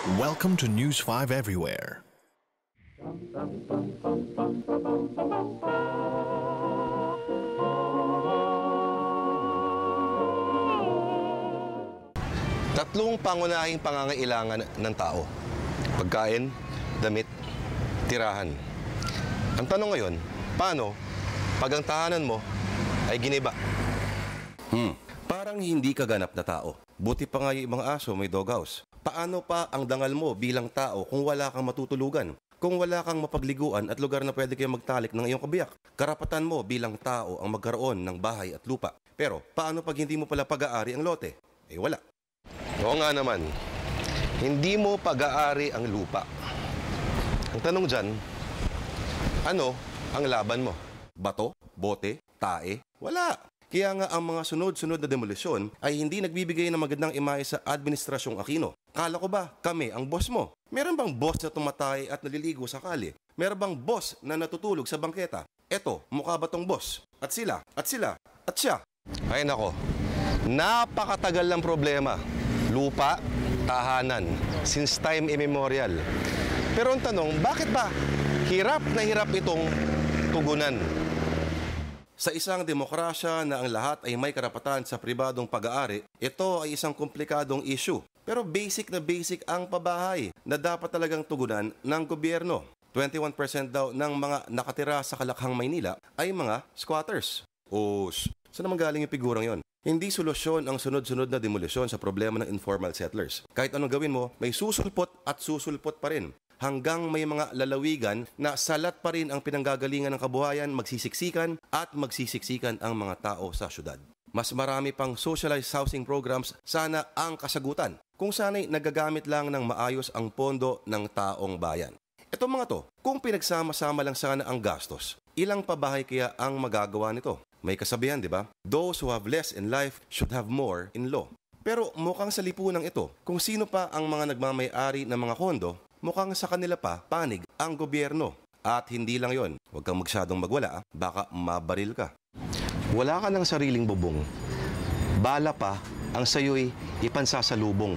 Welcome to News 5 Everywhere. Tatlong pangunahing pangangailangan ng tao. Pagkain, damit, tirahan. Ang tanong ngayon, paano pag ang tahanan mo ay giniba? Parang hindi ka ganap na tao. Buti pa nga yung ibang aso may doghouse. Paano pa ang dangal mo bilang tao kung wala kang matutulugan? Kung wala kang mapagliguan at lugar na pwede kayo magtalik ng iyong kabiyak? Karapatan mo bilang tao ang magkaroon ng bahay at lupa. Pero paano pag hindi mo pala pag-aari ang lote? Eh wala. Oo nga naman, hindi mo pag-aari ang lupa. Ang tanong dyan, ano ang laban mo? Bato? Bote? Tae? Wala. Kaya nga ang mga sunod-sunod na demolisyon ay hindi nagbibigay ng magandang imahe sa Administrasyong Aquino. Kala ko ba kami ang boss mo? Meron bang boss na tumatay at naliligo sa kali? Meron bang boss na natutulog sa bangketa? Eto, mukha ba tong boss? At sila, at sila, at siya. Ay nako, napakatagal ng problema. Lupa, tahanan, since time immemorial. Pero ang tanong, bakit ba hirap na hirap itong tugunan? Sa isang demokrasya na ang lahat ay may karapatan sa pribadong pag-aari, ito ay isang komplikadong issue. Pero basic na basic ang pabahay na dapat talagang tugunan ng gobyerno. 21% daw ng mga nakatira sa Kalakhang, Maynila ay mga squatters. Saan naman galing yung figurang yon? Hindi solusyon ang sunod-sunod na demolisyon sa problema ng informal settlers. Kahit anong gawin mo, may susulpot at susulpot pa rin. Hanggang may mga lalawigan na salat pa rin ang pinanggagalingan ng kabuhayan, magsisiksikan at magsisiksikan ang mga tao sa syudad. Mas marami pang socialized housing programs sana ang kasagutan, kung sana'y nagagamit lang ng maayos ang pondo ng taong bayan. Itong mga to, kung pinagsama-sama lang sana ang gastos, ilang pabahay kaya ang magagawa nito? May kasabihan, di ba? Those who have less in life should have more in law. Pero mukhang sa lipunang ito, kung sino pa ang mga nagmamay-ari ng mga kondo, mukhang sa kanila pa panig ang gobyerno. At hindi lang yon, huwag kang magsyadong magwala, baka mabaril ka. Wala ka ng sariling bubong. Bala pa ang sayo'y ipansasalubong.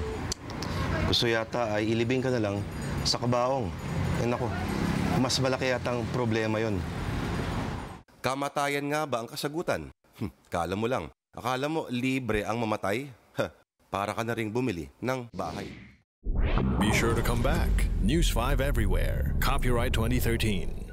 Gusto yata ay ilibing ka na lang sa kabaong. Eh nako, mas malaki yatang problema yon. Kamatayan nga ba ang kasagutan? Kala mo lang. Akala mo libre ang mamatay? Para ka na ring bumili ng bahay. Be sure to come back. News 5 Everywhere. Copyright 2013.